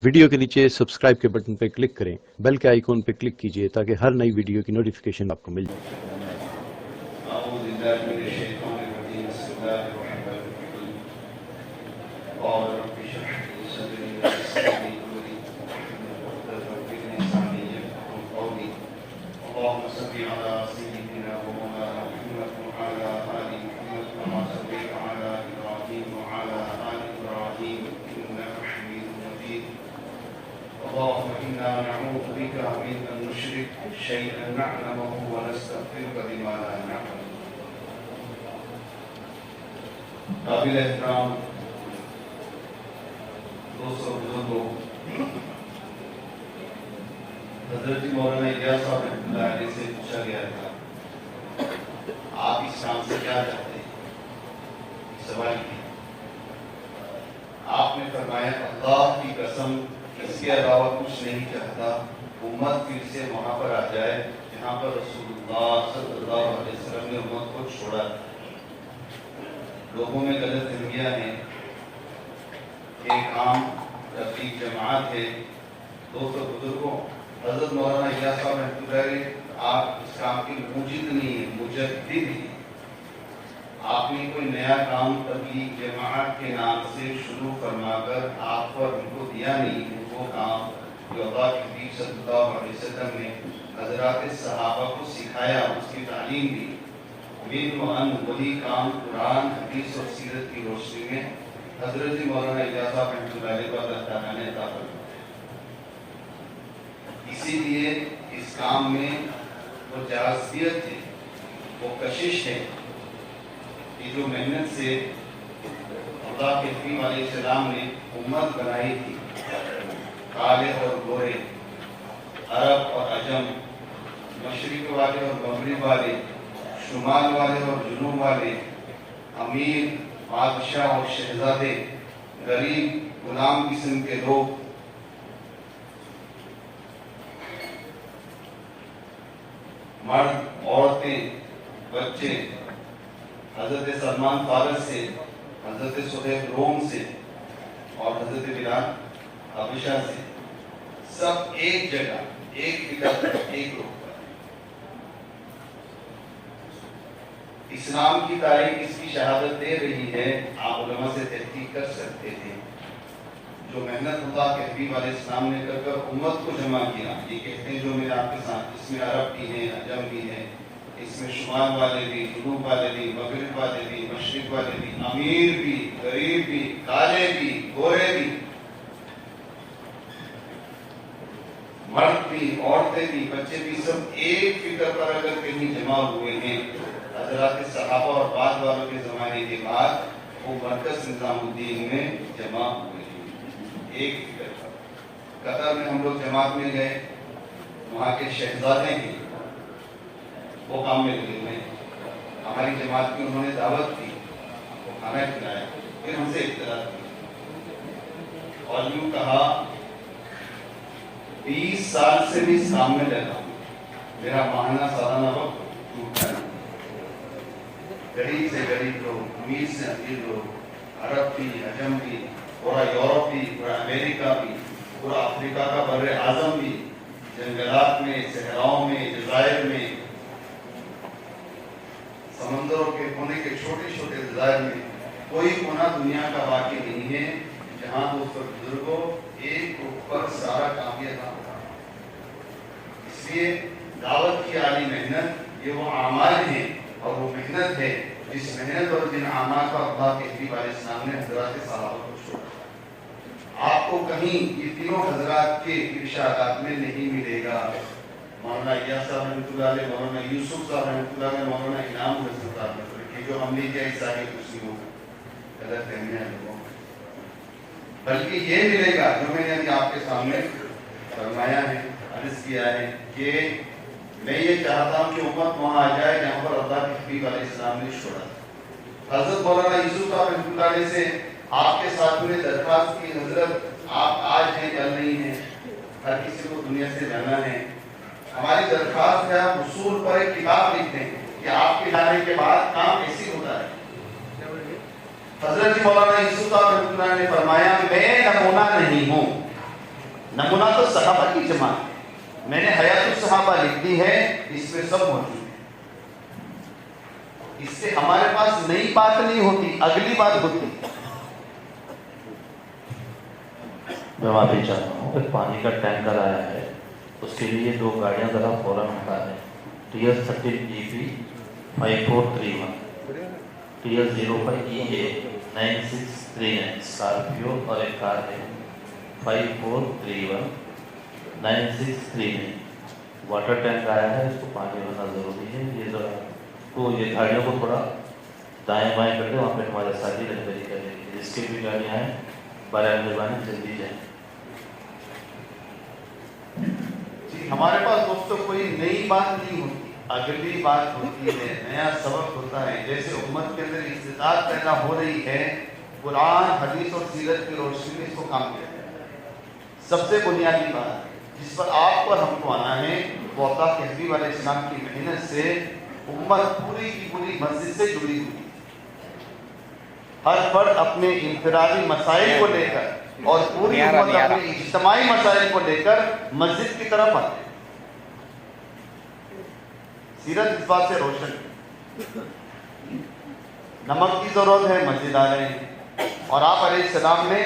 Video کے نیچے subscribe کے بٹن پہ کلک کریں، بیل کے آئیکن پہ کلک کیجئے تاکہ ہر نئی ویڈیو کی نوٹیفیکیشن آپ کو مل جائے۔ اعوذ باللہ من الشیطان الرجیم، بسم اللہ الرحمن الرحیم۔ قال رب اشرح لي صدري ويسر لي امري واحلل عقدة من لساني يفقهوا قولي۔ اللهم صل على سيدنا ومولانا محمد وعلى آل محمد كما صليت على إبراهيم وعلى آل إبراهيم إنك حميد مجيد۔ اللهم إنا نعوذ بك من أن نشرك شيئا نعلمه ونستغفرك بما لا نعلم۔ قابل احترام دوستوں بزرگوں، حضرت مولانا الیاس صاحب رحمۃ اللہ علیہ سے پوچھا گیا تھا آپ اسلام سے کیا چاہتے ہیں؟ سوال کیا، آپ نے فرمایا اللہ کی قسم اس کے علاوہ کچھ نہیں چاہتا، امت پھر سے وہاں پر آ جائے جہاں پر رسول اللہ صلی اللہ علیہ وسلم نے امت کو چھوڑا۔ لوگوں میں غلط فہمیاں ہیں، ایک عام تبلیغ جماعت ہے۔ دوستوں بزرگوں، حضرت مولانا الیاس صاحب رحمۃ اللہ علیہ آپ اس کام کے موجد نہیں ہیں، مجدد ہیں۔ آپ نے کوئی نیا کام تبلیغ جماعت کے نام سے شروع فرما کر آپ پر ان کو دیا نہیں، وہ کام جو اللہ کے نبی صلی اللہ علیہ وسلم نے حضرات صحابہ کو سکھایا، اس کی تعلیم دی، من وان وہی کام قرآن حدیث اور سیرت کی روشنی میں حضرت مولانا الیاس صاحب رحمۃ اللہ علیہ کو اللہ تعالیٰ نے عطا فرمایا۔ اسی لیے اس کام میں وہ جاذبیت ہے، وہ کشش ہے، یہ جو محنت سے اللہ کے حبیب علیہ السلام نے امت بنائی تھی، کالے اور گورے، عرب اور عجم، مشرق والے اور مغرب والے، شمال والے اور جنوب والے، امیر، بادشاہ اور شہزادے، غریب، غلام قسم کے لوگ، مرد، عورتیں، بچے، حضرت سلمان فارس سے، حضرت صہیب روم سے اور حضرت بلال حبشہ سے، سب ایک جگہ، ایک فکر پر، ایک روح پر۔ اسلام کی تاریخ اس کی شہادت دے رہی ہے، آپ علماء سے تحقیق کر سکتے ہیں، جو محنت اللہ کے حبیب علیہ السلام نے کر کر امت کو جمع کیا۔ یہ کہتے ہیں جو میرے آپ کے ساتھ، اس میں عرب بھی ہیں، عجم بھی ہیں، اس میں شمال والے بھی، جنوب والے بھی، مغرب والے بھی، مشرق والے بھی، امیر بھی، غریب بھی، کالے بھی، گورے بھی، مرد بھی، عورتیں بھی، بچے بھی، سب ایک فکر پر اگر کہیں جمع ہوئے ہیں، حضرات صحابہ اور بعد والوں کے زمانے کے بعد وہ مرکز نظام الدین میں جمع ہوئے ہیں، ایک فکر پر۔ قطر میں ہم لوگ جماعت میں گئے، وہاں کے شہزادے ہیں، وہ کام میں لگے ہوئے ہیں، ہماری جماعت کی انہوں نے دعوت کی، وہ کھانا کھلایا، پھر ہم سے اطلاع کی اور یوں کہا 20 سال سے بھی اس کام میں لگا ہوں، میرا ماہانہ سالانہ وقت ٹوٹا ہے۔ غریب سے غریب لوگ، امیر سے امیر لوگ، عرب بھی، عجم بھی، پورا یورپ بھی، پورا امریکہ بھی، پورا افریقہ کا بر اعظم بھی، جنگلات میں، صحراؤں میں، جزائر میں، سمندروں کے کونے کے چھوٹے چھوٹے جزائر میں، کوئی کونا دنیا کا باقی نہیں ہے جہاں دوستوں بزرگوں ایک روح پر سارا کامیاب ہوگا۔ اس لیے دعوت کی عالی محنت، یہ وہ اعمال ہیں اور وہ محنت ہے جس محنت اور جن اعمال پر اللہ کے حبیب علیہ السلام نے حضرات صحابہ کو چھوڑا۔ آپ کو کہیں یہ تینوں حضرات کے ارشادات میں نہیں ملے گا۔ مولانا الیاس صاحب رحمۃ اللہ علیہ، مولانا یوسف صاحب رحمۃ اللہ علیہ، مولانا انعام رحمۃ اللہ علیہ، کہ جو ہم نے کیا عیسائی مسلموں غلط فہمیاں لوگوں، بلکہ یہ ملے گا جو میں نے ابھی آپ کے سامنے فرمایا ہے، عرض کیا ہے کہ میں یہ چاہتا ہوں کہ امت وہاں آ جائے جہاں پر اللہ کے حبیب علیہ السلام نے چھوڑا۔ حضرت مولانا یوسف صاحب رحمۃ اللہ علیہ سے آپ کے ساتھیوں نے درخواست کی، حضرت آپ آج ہیں کل نہیں ہیں، ہر کسی کو دنیا سے جانا ہے، ہماری درخواست ہے آپ اصول پر ایک کتاب لکھ دیں کہ آپ کے جانے کے بعد کام ایسی ہوتا ہے۔ حضرت مولانا یوسف صاحب رحمۃ اللہ نے فرمایا میں نمونہ نہیں ہوں، نمونہ تو صحابہ کی جماعت ہے، میں نے حیات الصحابہ لکھ دی ہے، اس میں سب موجود ہے، اس سے ہمارے پاس نئی بات نہیں ہوتی، اگلی بات ہوتی ہے۔ میں معافی چاہتا ہوں، ایک پانی کا ٹینکر آیا ہے، اس کے لیے 2 گاڑیاں ذرا فوراً ہٹا دیں۔ TS13EP 5431 TS05EA 9639 اسکارپیو اور ایک کار ہے 5431 9639 واٹر ٹینک آیا ہے، اس کو پانی ہونا ضروری ہے۔ یہ ذرا تو یہ گاڑیوں کو تھوڑا دائیں بائیں کر کے وہاں پہ ہمارے ساتھی رہبری کریں گے، جس کی بھی گاڑیاں ہیں برائے مہربانی جلدی جائیں۔ جی ہمارے پاس دوستوں کوئی نئی بات نہیں ہوتی، اگلی بات ہوتی ہے، نیا سبق ہوتا ہے۔ جیسے امت کے اندر استطاعت پیدا ہو رہی ہے، قرآن حدیث اور سیرت کی روشنی میں اس کو کام کیا جائے۔ سب سے بنیادی بات جس پر آپ اور ہم کو آنا ہے وہ اللہ کے حبیب علیہ السلام کی محنت سے امت پوری کی پوری مسجد سے جڑی ہوئی، ہر فرد اپنے انفرادی مسائل کو لے کر اور پوری امت اپنے اجتماعی مسائل کو لے کر مسجد کی طرف آتے ہیں۔ سیرت اس بات سے روشن ہے، نمک کی ضرورت ہے، مسجد آ رہے ہیں، اور آپ علیہ السلام نے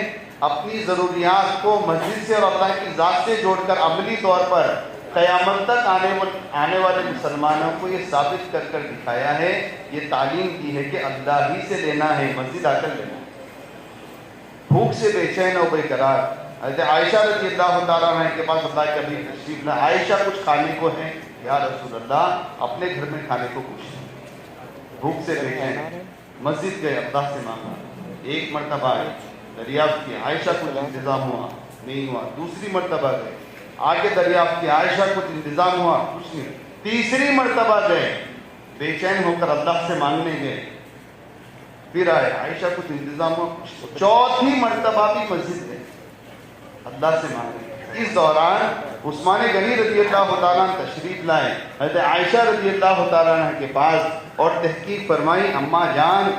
اپنی ضروریات کو مسجد سے اور اللہ کی ذات سے جوڑ کر عملی طور پر قیامت تک آنے والے مسلمانوں کو یہ ثابت کر کر دکھایا ہے، یہ تعلیم دی ہے کہ اللہ ہی سے لینا ہے، مسجد آ کر لینا ہے۔ بھوک سے بے چین و بے قرار حضرت عائشہ رضی اللہ تعالیٰ عنہ کے پاس اللہ کے حبیب تشریف لائے، عائشہ کچھ کھانے کو ہے، یا رسول اللہ اپنے گھر میں کھانے کو کچھ ہے۔ بھوک سے بے چین مسجد گئے، اللہ سے مانگا، ایک مرتبہ آئے، دریافت کیا، عائشہ کچھ انتظام ہوا نہیں ہوا، دوسری مرتبہ گئے، آگے دریافت کیا، عائشہ کچھ انتظام ہوا کچھ نہیں، تیسری مرتبہ گئے، بے چین ہو کر اللہ سے مانگنے گئے، پھر آئے، عائشہ کچھ انتظام ہوا کچھ، چوتھی مرتبہ بھی مسجد گئے، اللہ سے مانگنے۔ اس دوران عثمان غنی رضی اللہ تعالیٰ عنہ تشریف لائے حضرت عائشہ رضی اللہ تعالیٰ عنہ کے پاس اور تحقیق فرمائی، اماں جان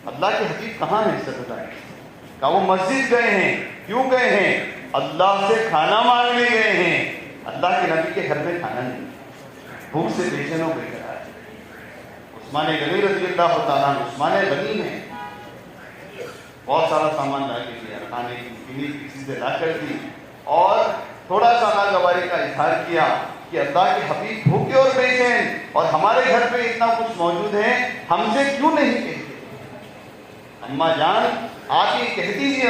اللہ کے حبیب کہاں ہیں صلی اللہ علیہ وسلم؟ کہا وہ مسجد گئے ہیں۔ کیوں گئے ہیں؟ اللہ سے کھانا مانگنے گئے ہیں، اللہ کے نبی کے گھر میں کھانا نہیں، بھوک سے بے چین ہو بے قرار۔ عثمان غنی رضی اللہ تعالیٰ عنہ، عثمان غنی نے بہت سارا سامان لا کے دیا، کھانے کی پینے کی چیزیں لا کر دی، اور تھوڑا سا ناگواری کا اظہار کیا کہ اللہ کے حبیب بھوکے اور بے چین اور ہمارے گھر پہ اتنا کچھ موجود ہے، ہم سے کیوں نہیں کہتے؟ اماں جان آپ یہ کہہ دیجیے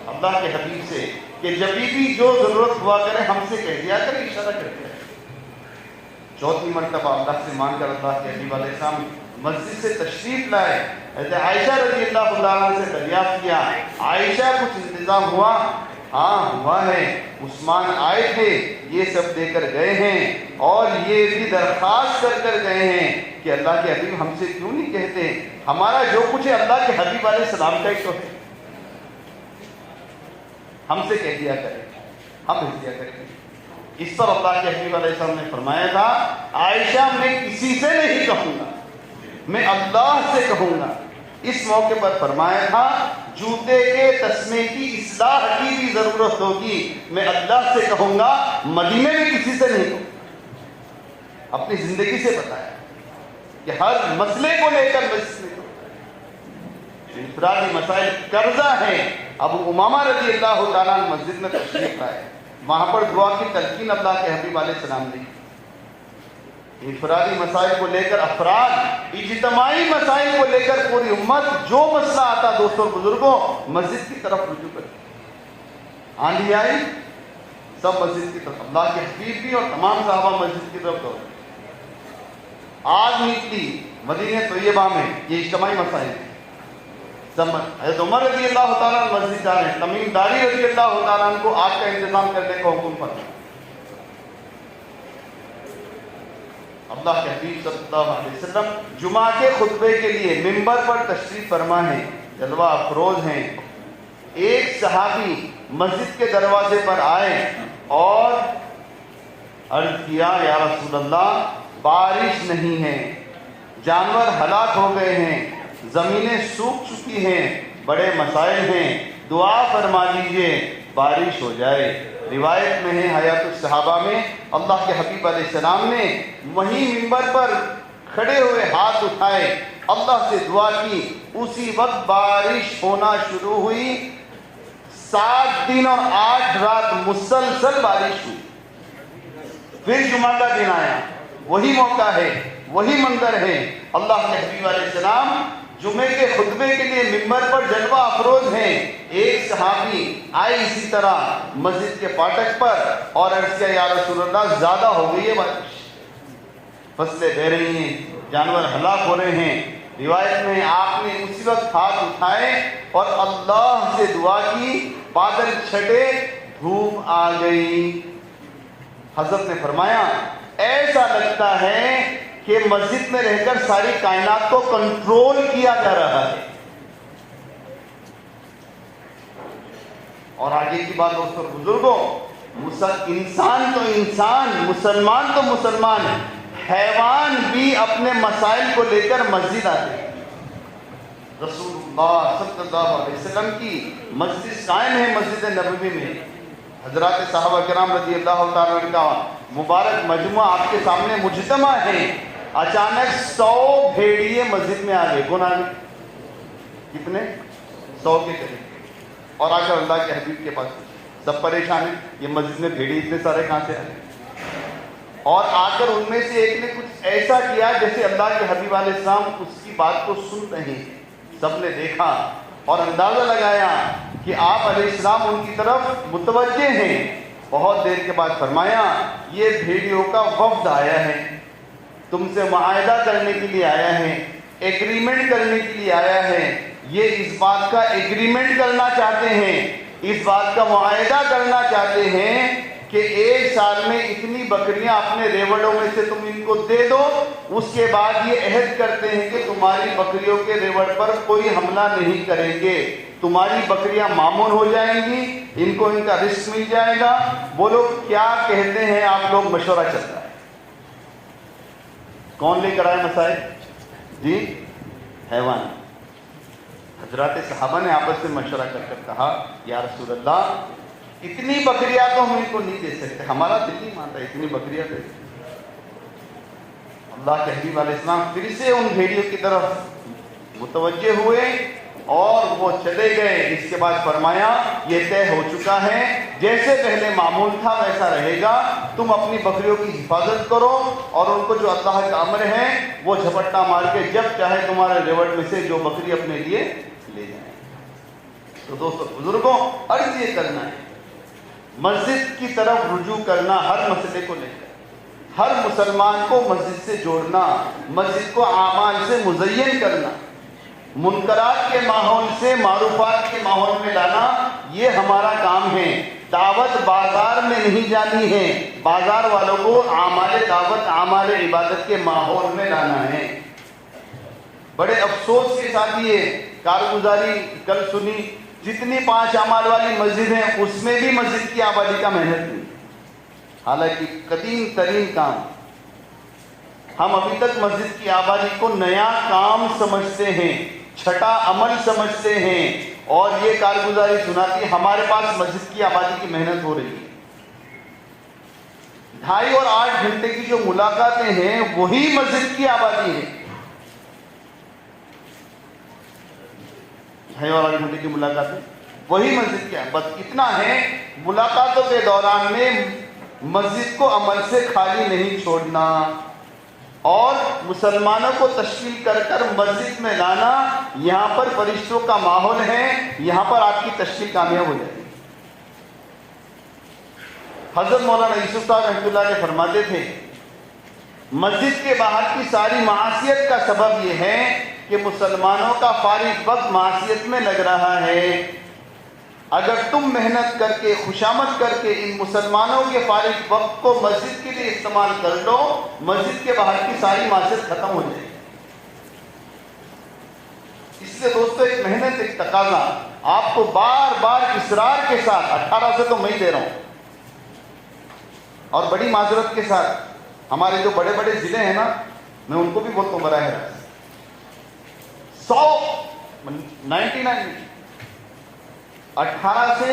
اللہ کے حبیب سے کہ جب بھی جو ضرورت ہوا کرے ہم سے کہہ دیا کرے، اشارہ کر دیا۔ چوتھی مرتبہ اللہ سے مان کر اللہ کے حبیب علیہ السلام مسجد سے تشریف لائے، حضرت عائشہ رضی اللہ تعالیٰ سے دریافت کیا، عائشہ کچھ انتظام ہوا؟ ہاں ہوا ہے، عثمان آئے تھے، یہ سب دے کر گئے ہیں، اور یہ بھی درخواست کر کر گئے ہیں کہ اللہ کے حبیب ہم سے کیوں نہیں کہتے؟ ہمارا جو کچھ ہے اللہ کے حبیب علیہ السلام کا ہی تو ہے، ہم سے کہہ دیا کریں، ہم بھیج دیا کریں۔ اس پر اللہ کے حبیب علیہ السلام نے فرمایا تھا، عائشہ میں کسی سے نہیں کہوں گا، میں اللہ سے کہوں گا۔ اس موقع پر فرمایا تھا، جوتے کے تسمے کی اصلاح کی بھی ضرورت ہوگی، میں اللہ سے کہوں گا، مدینے میں کسی سے نہیں کہوں۔ اپنی زندگی سے بتایا کہ ہر مسئلے کو لے کر انفرادی مسائل قرضہ ہیں۔ ابو امامہ رضی اللہ تعالیٰ عنہ مسجد میں تشریف لائے، وہاں پر دعا کی تلقین اللہ کے حبیب علیہ السلام نے، انفرادی مسائل کو لے کر افراد، اجتماعی مسائل کو لے کر پوری امت، جو مسئلہ آتا دوستوں بزرگوں مسجد کی طرف رجوع کرتی۔ آندھی آئی سب مسجد کی طرف، اللہ کے حبیب بھی اور تمام صحابہ مسجد کی طرف دوڑے۔ آگ نکلی مدینہ طیبہ میں، یہ اجتماعی مسائل ہیں۔ حضرت عمر رضی اللہ تعالیٰ عنہ مسجد جا رہے ہیں، تمیم داری رضی اللہ تعالیٰ عنہ کو آگ کا انتظام کرنے کا حکم فرمایا۔ اللہ کے حبیب صلی اللہ علیہ وسلم جمعہ کے خطبے کے لیے ممبر پر تشریف فرما ہیں، جلوہ افروز ہیں۔ ایک صحابی مسجد کے دروازے پر آئے اور عرض کیا، یا رسول اللہ بارش نہیں ہے، جانور ہلاک ہو گئے ہیں، زمینیں سوکھ چکی ہیں، بڑے مسائل ہیں، دعا فرما دیجئے۔ بارش ہو جائے۔ روایت میں ہے حیات الصحابہ میں اللہ کے حبیب علیہ السلام نے وہیں منبر پر کھڑے ہوئے ہاتھ اٹھائے، اللہ سے دعا کی، اسی وقت بارش ہونا شروع ہوئی۔ 7 دن اور 8 رات مسلسل بارش ہوئی۔ پھر جمعہ کا دن آیا، وہی موقع ہے، وہی منظر ہے۔ اللہ کے حبیب علیہ السلام جمعے کے خطبے کے لیے ممبر پر جلوہ افروز ہیں۔ ایک صحابی آئے اسی طرح مسجد کے فاٹک پر اور عرض کیا، یا رسول اللہ زیادہ ہو گئی ہے بارش، فصلیں بہ رہی ہیں، جانور ہلاک ہو رہے ہیں۔ روایت میں آپ نے اسی وقت ہاتھ اٹھائے اور اللہ سے دعا کی، بادل چھٹے، دھوپ آ گئی۔ حضرت نے فرمایا ایسا لگتا ہے کہ مسجد میں رہ کر ساری کائنات کو کنٹرول کیا جا رہا ہے۔ اور آگے کی بات دوستوں بزرگوں، انسان تو انسان، مسلمان تو مسلمان، حیوان بھی اپنے مسائل کو لے کر مسجد آتے ہیں۔ رسول اللہ صلی اللہ علیہ وسلم کی مسجد قائم ہے مسجد نبوی میں، حضرات صحابہ کرام رضی اللہ تعالیٰ عنہ کا مبارک مجموعہ آپ کے سامنے مجتمع ہے۔ اچانک 100 بھیڑیے مسجد میں آ گئے۔ کون آ گئے؟ کتنے؟ 100 کے قریب۔ اور آ کر اللہ کے حبیب کے پاس سب پریشان ہیں، یہ مسجد میں بھیڑیے اتنے سارے کہاں سے آئے؟ اور آ کر ان میں سے ایک نے کچھ ایسا کیا جیسے اللہ کے حبیب علیہ السلام اس کی بات کو سن رہے ہیں۔ سب نے دیکھا اور اندازہ لگایا کہ آپ علیہ السلام ان کی طرف متوجہ ہیں۔ بہت دیر کے بعد فرمایا، یہ بھیڑیوں کا وفد آیا ہے، تم سے معاہدہ کرنے کے لیے آیا ہے، ایگریمنٹ کرنے کے لیے آیا ہے۔ یہ اس بات کا ایگریمنٹ کرنا چاہتے ہیں، اس بات کا معاہدہ کرنا چاہتے ہیں کہ 1 سال میں اتنی بکریاں اپنے ریوڑوں میں سے تم ان کو دے دو، اس کے بعد یہ عہد کرتے ہیں کہ تمہاری بکریوں کے ریوڑ پر کوئی حملہ نہیں کریں گے، تمہاری بکریاں معمون ہو جائیں گی، ان کو ان کا رزق مل جائے گا۔ وہ لوگ کیا کہتے ہیں آپ لوگ مشورہ چلتا ہے۔ کون لے کر آئے مسائل؟ جی حیوان۔ حضرات صحابہ نے آپس میں مشورہ کر کر کہا، یا رسول اللہ اتنی بکریاں تو ہم ان کو نہیں دے سکتے، ہمارا دل نہیں مانتا اتنی بکریاں دے۔ اللہ کے حبیب علیہ السلام پھر سے ان بھیڑیوں کی طرف متوجہ ہوئے اور وہ چلے گئے۔ اس کے بعد فرمایا یہ طے ہو چکا ہے، جیسے پہلے معمول تھا ویسا رہے گا، تم اپنی بکریوں کی حفاظت کرو اور ان کو جو اللہ کا امر ہے وہ جھپٹا مار کے جب چاہے تمہارے ریوڑ میں سے جو بکری اپنے لیے لے جائیں۔ تو دوستو بزرگوں، عرض یہ کرنا ہے، مسجد کی طرف رجوع کرنا ہر مسئلے کو لے کر، ہر مسلمان کو مسجد سے جوڑنا، مسجد کو اعمال سے مزین کرنا، منکرات کے ماحول سے معروفات کے ماحول میں لانا، یہ ہمارا کام ہے۔ دعوت بازار میں نہیں جانی ہے، بازار والوں کو اعمال دعوت، اعمال عبادت کے ماحول میں لانا ہے۔ بڑے افسوس کے ساتھ یہ کارگزاری کل سنی، جتنی 5 اعمال والی مسجد ہیں اس میں بھی مسجد کی آبادی کا محنت نہیں، حالانکہ قدیم ترین کام۔ ہم ابھی تک مسجد کی آبادی کو نیا کام سمجھتے ہیں، چھٹا عمل سمجھتے ہیں، اور یہ کارگزاری سناتی ہے ہمارے پاس مسجد کی آبادی کی محنت ہو رہی ہے۔ 2.5 اور 8 گھنٹے کی جو ملاقاتیں ہیں وہی مسجد کی آبادی ہے۔ 2.5 اور 8 گھنٹے کی ملاقاتیں وہی مسجد کی ہے۔ بس اتنا ہے، ملاقاتوں کے دوران میں مسجد کو عمل سے خالی نہیں چھوڑنا اور مسلمانوں کو تشکیل کر کر مسجد میں لانا۔ یہاں پر فرشتوں کا ماحول ہے، یہاں پر آپ کی تشکیل کامیاب ہو جائے گی۔ حضرت مولانا یوسف صاحب رحمۃ اللہ علیہ فرماتے تھے، مسجد کے باہر کی ساری معاشیت کا سبب یہ ہے کہ مسلمانوں کا فارغ وقت معاشیت میں لگ رہا ہے۔ اگر تم محنت کر کے، خوشامد کر کے ان مسلمانوں کے فارغ وقت کو مسجد کے لیے استعمال کر لو، مسجد کے باہر کی ساری معاشیت ختم ہو جائے گی۔ اس سے دوستو ایک محنت، ایک تقاضا، آپ کو بار بار اصرار کے ساتھ، 18 سے تو میں ہی دے رہا ہوں، اور بڑی معذرت کے ساتھ، ہمارے جو بڑے بڑے ضلع ہیں نا، میں ان کو بھی بولتا ہوں براہ راست، 99 18 سے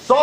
100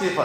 0।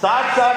60-60,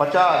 50,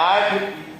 8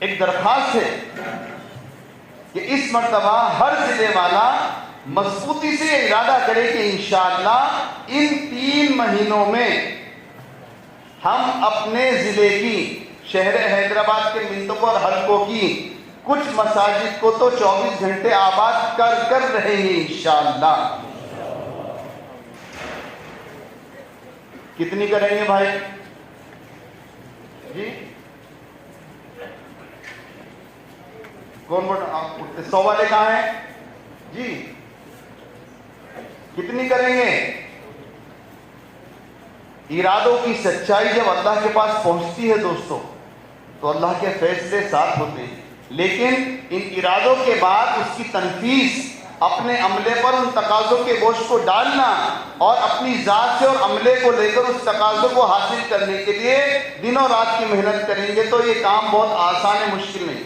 ایک درخواست ہے کہ اس مرتبہ ہر ضلع والا مضبوطی سے یہ ارادہ کرے کہ انشاءاللہ ان 3 مہینوں میں ہم اپنے ضلع کی، شہر حیدرآباد کے منطقوں اور حلقوں کی کچھ مساجد کو تو 24 گھنٹے آباد کر رہے ہیں انشاءاللہ۔ کتنی کریں گے بھائی جی؟ کون بول رہا؟ 100 والے کہاں ہیں جی؟ کتنی کریں گے؟ ارادوں کی سچائی جب اللہ کے پاس پہنچتی ہے دوستو تو اللہ کے فیصلے ساتھ ہوتے ہیں، لیکن ان ارادوں کے بعد اس کی تنفیذ، اپنے عملے پر ان تقاضوں کے بوجھ کو ڈالنا اور اپنی ذات سے اور عملے کو لے کر اس تقاضوں کو حاصل کرنے کے لیے دن و رات کی محنت کریں گے تو یہ کام بہت آسان ہے، مشکل نہیں۔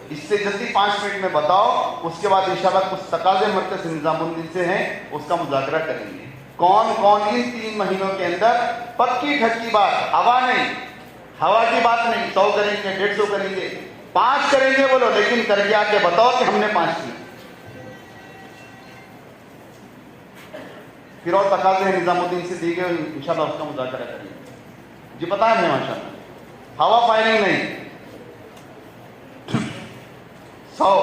اس سے جلدی 5 منٹ میں بتاؤ، اس کے بعد انشاءاللہ کچھ تقاضے مرکز نظام الدین سے ہیں، اس کا مذاکرہ کریں گے۔ کون کون ان 3 مہینوں کے اندر پکی ٹھکی بات، ہوا نہیں، ہوا کی بات نہیں، 100 کریں گے، 150 کریں گے، 5 کریں گے بولو، لیکن کر کے آ کے بتاؤ کہ ہم نے 5 کیا۔ پھر اور تقاضے ہیں نظام الدین سے دی گئے، انشاءاللہ اس کا مذاکرہ کریں گے۔ جی بتائیں ہمیں ماشاءاللہ، ہوا فائرنگ نہیں، 100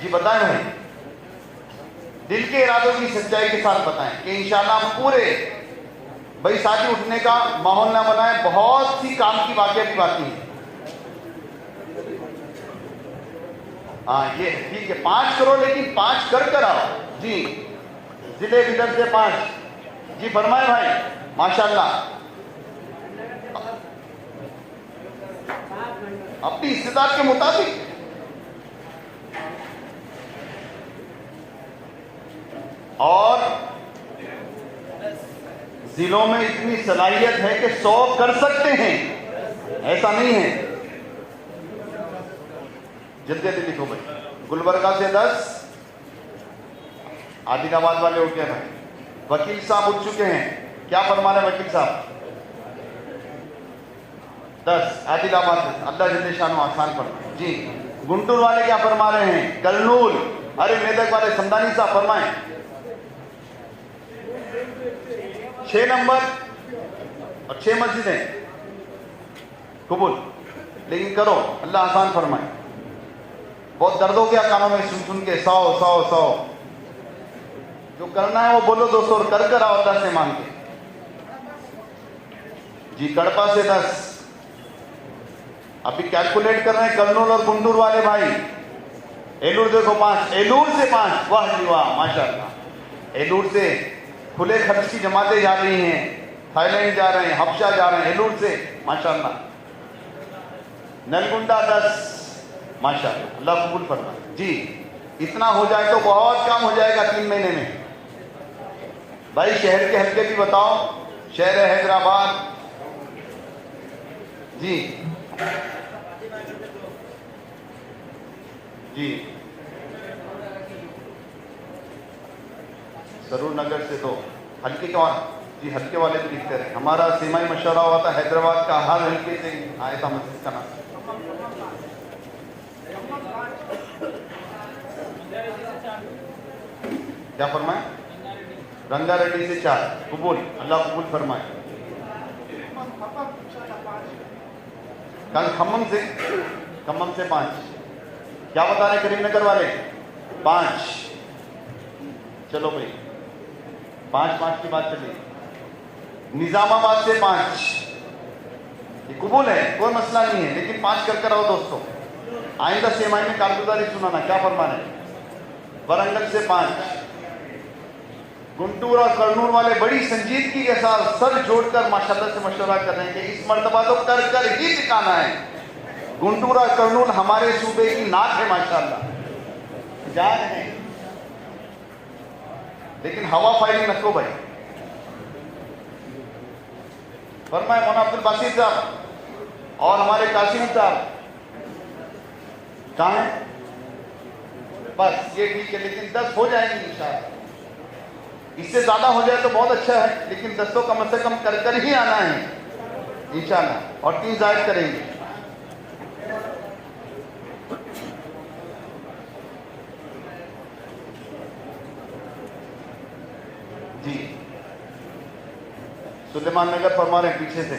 جی بتائیں بھائی، دل کے ارادوں کی سچائی کے ساتھ بتائیں کہ انشاءاللہ ہم پورے، بھائی ساتھی اٹھنے کا ماحول نہ بنائیں، بہت سی کام کی واقعات باقی ہیں۔ ہاں یہ ٹھیک ہے، 5 کرو لیکن 5 کر آؤ جی۔ ضلع بدر سے 5 جی فرمائے بھائی ماشاءاللہ، اپنی استطاعت کے مطابق۔ اور ضلعوں میں اتنی صلاحیت ہے کہ 100 کر سکتے ہیں، ایسا نہیں ہے۔ جلدی جلدی لکھو بھائی۔ گلبرگہ سے 10، عادل آباد والے اٹھ گئے بھائی۔ وکیل صاحب اٹھ چکے ہیں، کیا فرما رہے وکیل صاحب؟ 10 عادل آباد سے، اللہ جل شانہ آسان فرمائے جی۔ گنٹور والے کیا فرما رہے ہیں؟ کرنول، ارے میدک والے سمدانی صاحب فرمائیں۔ 6 نمبر اور 6 مسجدیں قبول، لیکن کرو، اللہ آسان فرمائے۔ بہت درد ہو گیا کانوں میں سن کے، 100 جو کرنا ہے وہ بولو دوستو، اور کر آؤ اللہ سے مانگ کے جی۔ کڑپا سے 10، ابھی کیلکولیٹ کر رہے ہیں کرنول اور گنٹور والے بھائی۔ ایلور دیکھو 5، ایلور سے 5، واہ جی واہ ماشاءاللہ۔ ایلور سے کھلے خرچ کی جماعتیں جا رہی ہیں، تھائی لینڈ جا رہے ہیں، حبشہ جا رہے ہیں، ایلور سے ماشاءاللہ۔ نلگنڈا 10 ماشاءاللہ، اللہ قبول فرمائے جی۔ اتنا ہو جائے تو بہت کام ہو جائے گا 3 مہینے میں بھائی۔ شہر کے حلقے بھی بتاؤ، شہر حیدرآباد جی جی۔ سرور نگر سے 2، حلقے کے جی، حلقے والے بھی لکھتے رہے۔ ہمارا سیمائی مشورہ ہوا تھا حیدرآباد کا، ہر حلقے سے آیا تھا مسجد کا نام۔ کیا فرمائیں؟ رنگا ریڈی سے 4 قبول، اللہ قبول فرمائے۔ کھمم سے 5، کیا بتا رہے کریم نگر والے؟ 5، چلو بھائی 5 کی بات چلی۔ نظام آباد سے 5، یہ قبول ہے، کوئی مسئلہ نہیں ہے، لیکن 5 کر آؤ دوستو۔ آئندہ سیمائی میں کارگزاری سنانا، کیا فرمانا ہے؟ ورنگل سے 5۔ گنٹور اور کرنور والے بڑی سنجیدگی کے ساتھ سر جوڑ کر ماشاءاللہ سے مشورہ کر رہے ہیں کہ اس مرتبہ تو کر ہی دکھانا ہے۔ گنٹور اور کرنور ہمارے صوبے کی ناک ہے ماشاءاللہ، جان ہے، لیکن ہوا فائرنگ رکھو بھائی۔ فرمائے مولانا عبد الباسط صاحب اور ہمارے قاسم صاحب کہاں ہیں؟ بس یہ ٹھیک ہے، لیکن 10 ہو جائیں گے انشاءاللہ۔ اس سے زیادہ ہو جائے تو بہت اچھا ہے، لیکن 10 تو کم سے کم کر ہی آنا ہے انشاءاللہ، اور 3 زائد کریں گے۔ جی سلیمان نگر فرما رہے ہیں پیچھے سے۔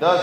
10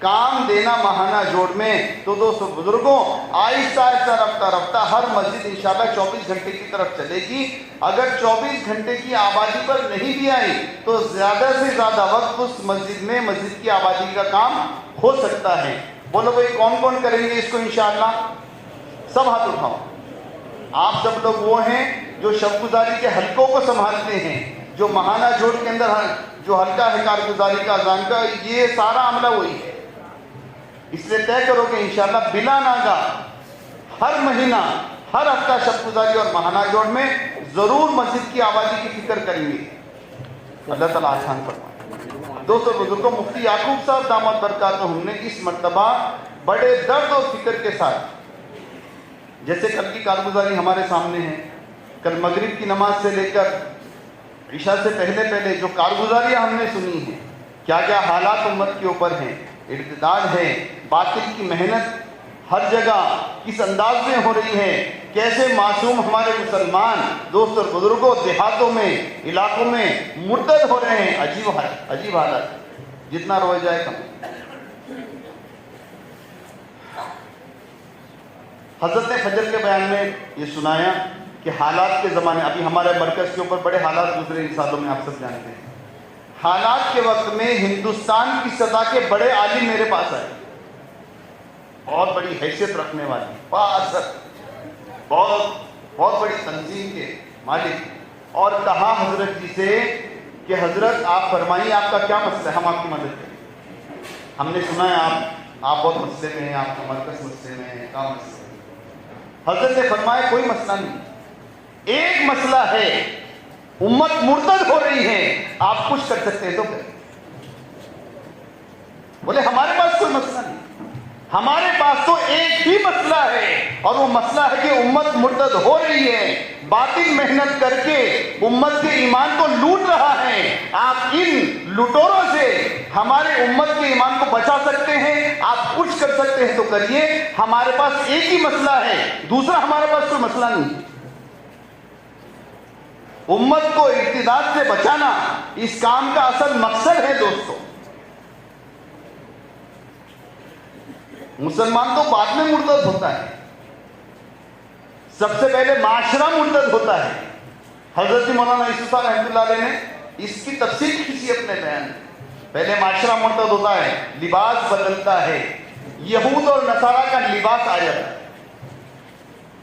کام دینا ماہانہ جوڑ میں. تو دوستو بزرگوں آہستہ آہستہ رفتہ رفتہ ہر مسجد انشاءاللہ 24 گھنٹے کی طرف چلے گی. اگر 24 گھنٹے کی آبادی پر نہیں بھی آئی تو زیادہ سے زیادہ وقت اس مسجد میں مسجد کی آبادی کا کام ہو سکتا ہے. بولو بھائی کون کون کریں گے اس کو انشاءاللہ؟ سب ہاتھ اٹھاؤ. آپ سب لوگ وہ ہیں جو شب گزاری کے حلقوں کو سنبھالتے ہیں، جو ماہانہ جوڑ کے اندر جو حلقہ ہے کارگزاری کا، اذان کا، یہ سارا عملہ وہی ہے. اس لیے طے کرو کہ انشاءاللہ بلا ناغہ ہر مہینہ ہر ہفتہ شب گزاری اور ماہانہ جوڑ میں ضرور مسجد کی آبادی کی فکر کریں گے. اللہ تعالیٰ آسان فرمائے. دوستو بزرگوں مفتی یعقوب صاحب دامت برکاتہم نے اس مرتبہ بڑے درد و فکر کے ساتھ، جیسے کل کی کارگزاری ہمارے سامنے ہے، کل مغرب کی نماز سے لے کر عشاء سے پہلے جو کارگزاریاں ہم نے سنی ہیں، کیا کیا حالات امت کے اوپر ہیں، ارتداد ہے، باطل کی محنت ہر جگہ کس انداز میں ہو رہی ہے، کیسے معصوم ہمارے مسلمان دوست اور بزرگوں دیہاتوں میں علاقوں میں مرتد ہو رہے ہیں. عجیب حالت، جتنا روئے جائے کم. حضرت نے فجر کے بیان میں یہ سنایا کہ حالات کے زمانے، ابھی ہمارے مرکز کے اوپر بڑے حالات گزرے ان سالوں میں، آپ سب جانتے ہیں. حالات کے وقت میں ہندوستان کی سطح کے بڑے عالم میرے پاس آئے، بہت بڑی حیثیت رکھنے والے، بااثر، بہت بڑی تنظیم کے مالک، اور کہا حضرت جی سے کہ حضرت آپ فرمائیے آپ کا کیا مسئلہ ہے، ہم آپ کی مدد کریں. ہم نے سنا ہے آپ بہت مسئلے میں ہیں، آپ کا مرکز مسئلے میں ہے، کیا مسئلہ ہے؟ حضرت نے فرمایا کوئی مسئلہ نہیں، ایک مسئلہ ہے، امت مرتد ہو رہی ہے، آپ کچھ کر سکتے ہیں تو کریں. بولے ہمارے پاس کوئی مسئلہ نہیں، ہمارے پاس تو ایک ہی مسئلہ ہے، اور وہ مسئلہ ہے کہ امت مرتد ہو رہی ہے، باطل محنت کر کے امت کے ایمان کو لوٹ رہا ہے. آپ ان لٹوروں سے ہمارے امت کے ایمان کو بچا سکتے ہیں، آپ کچھ کر سکتے ہیں تو کریے. ہمارے پاس ایک ہی مسئلہ ہے، دوسرا ہمارے پاس کوئی مسئلہ نہیں. امت کو ارتداد سے بچانا اس کام کا اصل مقصد ہے. دوستو مسلمان تو بعد میں مرتد ہوتا ہے، سب سے پہلے معاشرہ مرتد ہوتا ہے. حضرت مولانا یوسف صاحب رحمۃ اللہ علیہ نے اس کی تفصیل کسی اپنے بیان میں. پہلے معاشرہ مرتد ہوتا ہے، لباس بدلتا ہے، یہود اور نصارہ کا لباس آ جاتا ہے،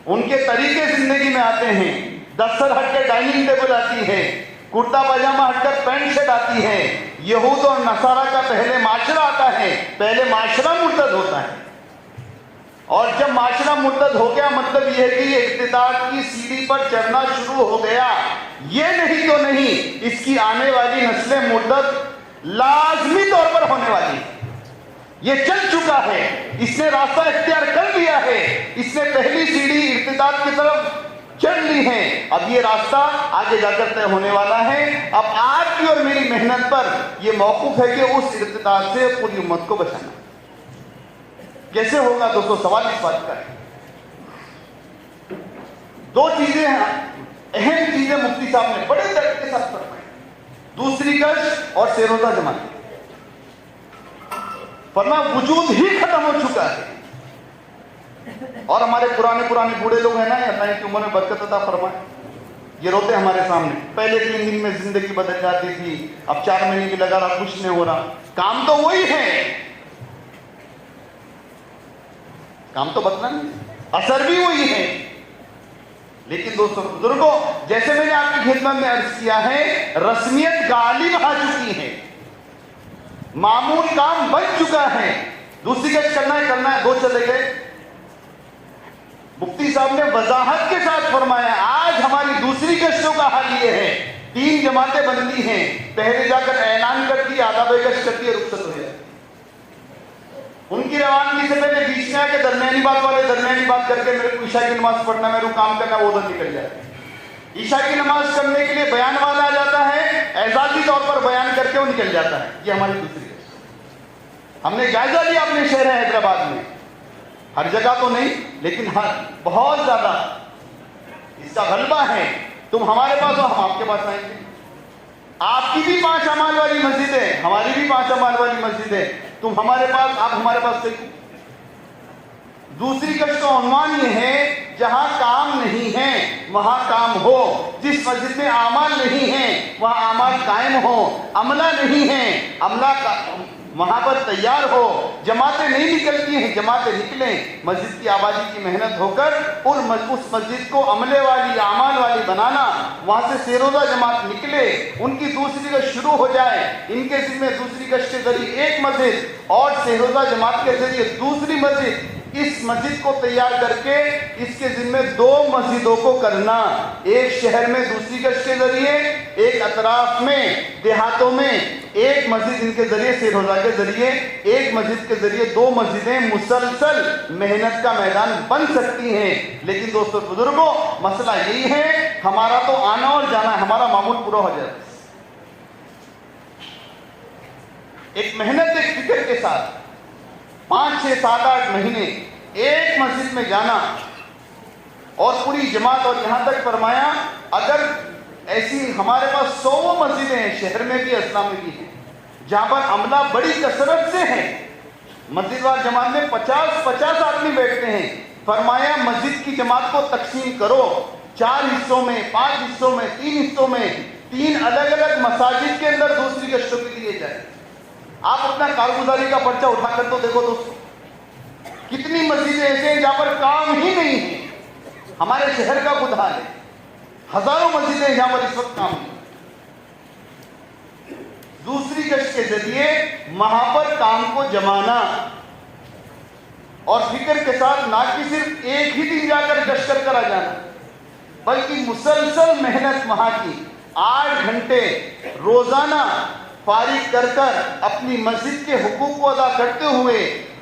ان کے طریقے زندگی میں آتے ہیں. دستر ہٹ کے ڈائننگ ٹیبل آتی ہے، کرتا پاجامہ ہٹ کر پینٹ شرٹ آتی ہے. یہود اور نصارہ کا پہلے معاشرہ آتا ہے، پہلے معاشرہ مرتد ہوتا ہے. اور جب معاشرہ مرتد ہو گیا مطلب یہ ہے کہ یہ اقتدار کی سیڑھی پر چڑھنا شروع ہو گیا. یہ نہیں تو نہیں، اس کی آنے والی نسلیں مرتد لازمی طور پر ہونے والی ہے. یہ چل چکا ہے، اس نے راستہ اختیار کر لیا ہے، اس نے پہلی سیڑھی ارتداد کی طرف چڑھ لی ہے. اب یہ راستہ آگے جا کر طے ہونے والا ہے. اب آپ کی اور میری محنت پر یہ موقوف ہے کہ اس ارتداد سے پوری امت کو بچانا. کیسے ہوگا دوستو؟ سوال اس بات کا ہے. دو چیزیں ہیں، اہم چیزیں مفتی صاحب نے بڑے درد کے ساتھ فرمائی. دوسری گش اور سیروزہ جماعت، فرمایا وجود ہی ختم ہو چکا ہے. اور ہمارے پرانے بوڑھے لوگ ہیں نا، اللہ کی عمر میں برکت عطا فرمائے، یہ روتے ہمارے سامنے. پہلے 3 دن میں زندگی بدل جاتی تھی، اب 4 مہینے بھی لگا رہا، کچھ نہیں ہو رہا. کام تو وہی ہے، کام تو بدلا نہیں، اثر بھی وہی ہے. لیکن دوستوں بزرگوں، جیسے میں نے آپ کی خدمت میں عرض کیا ہے، رسمیت غالب آ چکی ہے، معمول کام بن چکا ہے. دوسری گشت کرنا ہے 2 چلے گئے. مفتی صاحب نے وضاحت کے ساتھ فرمایا آج ہماری دوسری گشتوں کا حال یہ ہے، 3 جماعتیں بنتی ہیں، پہلے جا کر اعلان کرتی ہے، آداب گشت کرتی ہے، رخصت ہو جاتی ہے. ان کی روانگی سے پہلے بیچ میں آ کے درمیانی بات والے درمیانی بات کر کے میرے کو عشاء کی نماز پڑھنا، میرے کو کام کرنا، وہ ادھر نکل جاتے ہیں. عشاء کی نماز کرنے کے لیے بیان والا آ جاتا ہے، اعزازی طور پر بیان کر کے وہ نکل جاتا ہے. یہ ہماری دوسری گشت. ہم نے جائزہ لیا اپنے شہر حیدرآباد میں، ہر جگہ تو نہیں لیکن بہت زیادہ اس کا غلبہ ہے. تم ہمارے پاس ہو، ہم آپ کے پاس آئیں گے. آپ کی بھی 5 اعمال والی مسجد ہے، ہماری بھی 5 اعمال والی مسجد ہے. تم ہمارے پاس، آپ ہمارے پاس دیکھو۔ دوسری گشت کا عنوان یہ ہے جہاں کام نہیں ہے وہاں کام ہو، جس مسجد میں اعمال نہیں ہیں وہاں اعمال قائم ہو، عملہ نہیں ہے عملہ وہاں پر تیار ہو، جماعتیں نہیں نکلتی ہیں جماعتیں نکلیں، مسجد کی آبادی کی محنت ہو کر اور اس مسجد کو عملے والی اعمال والی بنانا، وہاں سے سیروزہ جماعت نکلے، ان کی دوسری گشت شروع ہو جائے، ان کے ذمہ دوسری گشت کے ذریعے ایک مسجد اور سیروزہ جماعت کے ذریعے دوسری مسجد، اس مسجد کو تیار کر کے اس کے ذمہ 2 مسجدوں کو کرنا، ایک شہر میں دوسری گشت کے ذریعے، ایک اطراف میں دیہاتوں میں ایک مسجد، ان کے ذریعے سیروزہ کے ذریعے ایک مسجد کے ذریعے 2 مسجدیں مسلسل محنت کا میدان بن سکتی ہیں۔ لیکن دوستو بزرگوں، مسئلہ یہی ہے ہمارا تو آنا اور جانا ہے، ہمارا معمول پورا ہو جائے، ایک محنت ایک فکر کے ساتھ 5 6 7 8 مہینے ایک مسجد میں جانا اور پوری جماعت، اور یہاں تک فرمایا اگر ایسی ہمارے پاس 100 مسجدیں ہیں شہر میں بھی اسلام میں بھی ہیں جہاں پر عملہ بڑی کثرت سے ہے، مسجد وار جماعت میں 50 آدمی بیٹھتے ہیں، فرمایا مسجد کی جماعت کو تقسیم کرو 4 حصوں میں، 5 حصوں میں، 3 حصوں میں، 3 الگ الگ مساجد کے اندر دوسری گشتوں کے لیے جائیں۔ آپ اپنا کارگزاری کا پرچہ اٹھا کر تو دیکھو دوستو، کتنی مسجدیں ایسے ہیں جہاں پر کام ہی نہیں ہے، ہمارے شہر کا خود حال ہے، ہزاروں مسجدیں جہاں پر اس وقت کام نہیں۔ دوسری گشت کے ذریعے وہاں پر کام کو جمانا اور فکر کے ساتھ، نہ کہ صرف ایک ہی دن جا کر گشت کر آ جانا، بلکہ مسلسل محنت وہاں کی 8 گھنٹے روزانہ فارغ کر کر اپنی مسجد کے حقوق کو ادا کرتے ہوئے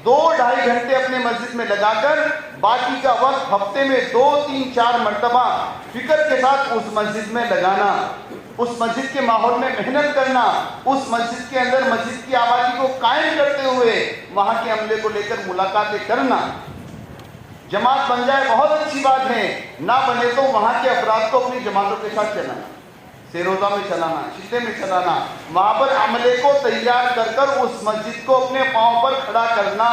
2-2.5 گھنٹے اپنے مسجد میں لگا کر باقی کا وقت ہفتے میں 2 3 4 مرتبہ فکر کے ساتھ اس مسجد میں لگانا، اس مسجد کے ماحول میں محنت کرنا، اس مسجد کے اندر مسجد کی آبادی کو قائم کرتے ہوئے وہاں کے عملے کو لے کر ملاقاتیں کرنا۔ جماعت بن جائے بہت اچھی بات ہے، نہ بنے تو وہاں کے افراد کو اپنی جماعتوں کے ساتھ چلانا، سیروزہ میں چلانا، شدے میں چلانا، وہاں پر عملے کو تیار کر کر اس مسجد کو اپنے پاؤں پر کھڑا کرنا۔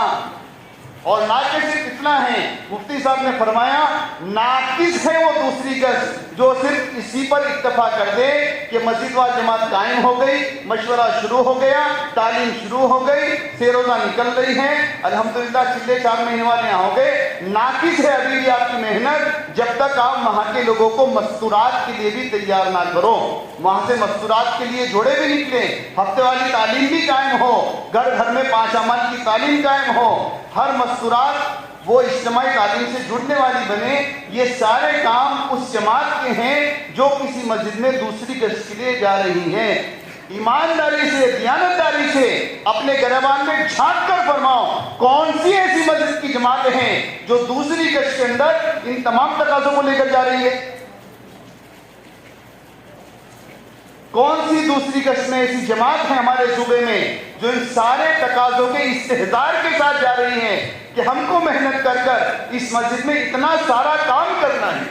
اور نہ کہ صرف اتنا ہے، مفتی صاحب نے فرمایا ناقص ہے وہ دوسری گشت جو صرف اسی پر اکتفا کر دے کہ مسجد و جماعت قائم ہو گئی، مشورہ شروع ہو گیا، تعلیم شروع ہو گئی، سیروزہ نکل رہی ہے، الحمدللہ چلے 4 مہینے والے یہاں ہو گئے۔ ناقص ہے ابھی بھی آپ کی محنت جب تک آپ وہاں کے لوگوں کو مستورات کے لیے بھی تیار نہ کرو، وہاں سے مستورات کے لیے جوڑے بھی نکلے، ہفتے والی تعلیم بھی قائم ہو، گھر گھر میں 5 اعمال کی تعلیم قائم ہو، ہر مستورات وہ اجتماعی تعلیم سے جڑنے والی بنے۔ یہ سارے کام اس جماعت کے ہیں جو کسی مسجد میں دوسری گشت کے لیے جا رہی ہے۔ ایمانداری سے، دیانتداری سے اپنے گریبان میں جھانک کر فرماؤ کون سی ایسی مسجد کی جماعتیں ہیں جو دوسری گشت کے اندر ان تمام تقاضوں کو لے کر جا رہی ہے؟ کون سی دوسری گشت میں ایسی جماعت ہے ہمارے صوبے میں جو ان سارے تقاضوں کے استحضار کے ساتھ جا رہی ہے کہ ہم کو محنت کر کر اس مسجد میں اتنا سارا کام کرنا ہے،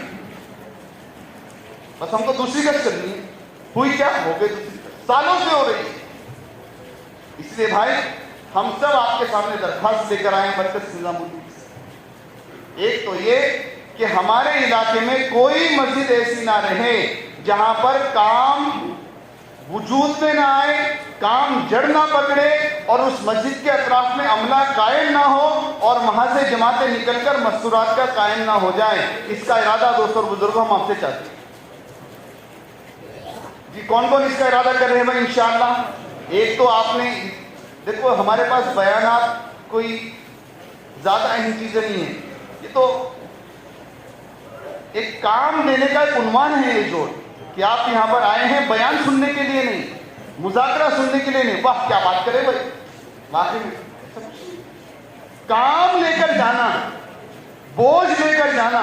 بس ہم کو دوسری گشت کرنی ہے؟ ہوئی کیا؟ ہو گئی دوسری گشت، سالوں سے ہو رہی ہے۔ اس لیے بھائی ہم سب آپ کے سامنے درخواست لے کر آئے ہیں مرکز نظام الدین سے، ایک تو یہ کہ ہمارے علاقے میں کوئی مسجد ایسی نہ رہے جہاں پر کام وجود میں نہ آئے، کام جڑ نہ پکڑے اور اس مسجد کے اطراف میں عملہ قائم نہ ہو اور وہاں سے جماعتیں نکل کر مستورات کا قائم نہ ہو جائے۔ اس کا ارادہ دوستوں اور بزرگوں ہم آپ سے چاہتے ہیں۔ جی کون کون اس کا ارادہ کر رہے ہیں بھائی انشاءاللہ؟ ایک تو آپ نے دیکھو ہمارے پاس بیانات کوئی زیادہ اہم چیزیں نہیں ہیں، یہ تو ایک کام دینے کا ایک عنوان ہے یہ جوڑ کہ آپ یہاں پر آئے ہیں بیان سننے کے لیے نہیں، مذاکرہ سننے کے لیے نہیں۔ واہ کیا بات کرے بھائی، واقعی میں کام لے کر جانا، بوجھ لے کر جانا،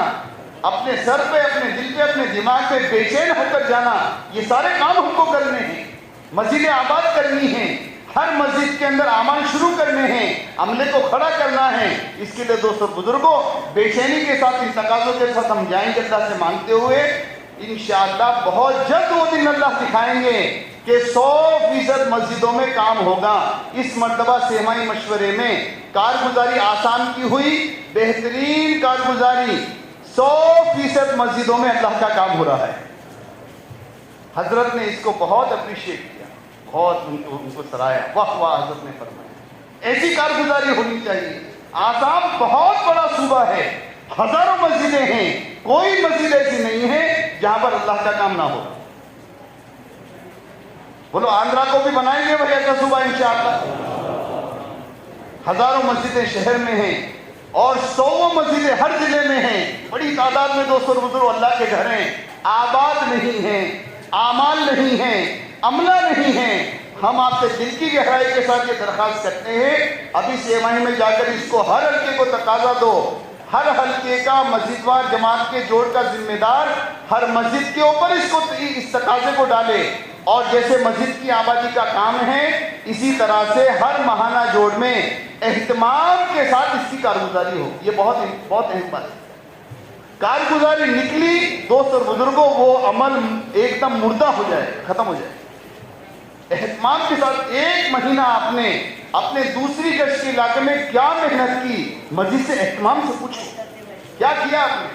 اپنے سر پہ، اپنے دل پہ، اپنے دماغ پہ بے چین ہو کر جانا، یہ سارے کام ہم کو کرنے ہیں، مسجدیں آباد کرنی ہیں، ہر مسجد کے اندر اعمال شروع کرنے ہیں، عملے کو کھڑا کرنا ہے۔ اس کے لیے دوستوں بزرگوں بے چینی کے ساتھ ان تقاضوں کے ساتھ ہم جائیں گے اللہ سے مانگتے ہوئے انشاءاللہ بہت جلد وہ دن اللہ دکھائیں گے کہ 100% مسجدوں میں کام ہوگا. اس مرتبہ سہمائی مشورے میں کارگزاری آسان کی ہوئی, بہترین کارگزاری, 100% مسجدوں میں اللہ کا کام ہو رہا ہے. حضرت نے اس کو بہت اپریشیٹ کیا, بہت ان کو سراہا, واہ واہ حضرت نے فرمایا ایسی کارگزاری ہونی چاہیے. آسام بہت بڑا صوبہ ہے, ہزاروں مسجدیں ہیں, کوئی مسجد ایسی نہیں ہے جہاں پر اللہ کا کام نہ ہو. بولو آندھرا کو بھی بنائیں گے بھائی ایسا صوبہ انشاءاللہ. ہزاروں مسجدیں شہر میں ہیں اور 100 مسجدیں ہر ضلع میں ہیں. بڑی تعداد میں دوستوں اور بزرگوں اللہ کے گھر ہیں, آباد نہیں ہیں, اعمال نہیں ہیں, عملہ نہیں ہیں. ہم آپ سے دل کی گہرائی کے ساتھ یہ درخواست کرتے ہیں, ابھی سہمائی میں جا کر اس کو ہر حلقے کو تقاضا دو, ہر حلقے کا مسجد وار جماعت کے جوڑ کا ذمہ دار ہر مسجد کے اوپر اس تقاضے کو ڈالے. اور جیسے مسجد کی آبادی کا کام ہے اسی طرح سے ہر ماہانہ جوڑ میں اہتمام کے ساتھ اس کی کارگزاری ہو. یہ بہت اہم بات ہے. کارگزاری نکلی دوست اور بزرگوں, وہ عمل ایک دم مردہ ہو جائے, ختم ہو جائے. اہتمام کے ساتھ 1 مہینہ آپ نے اپنے دوسری گشت کے علاقے میں کیا محنت کی, مسجد سے اہتمام سے پوچھو کیا کیا آپ نے.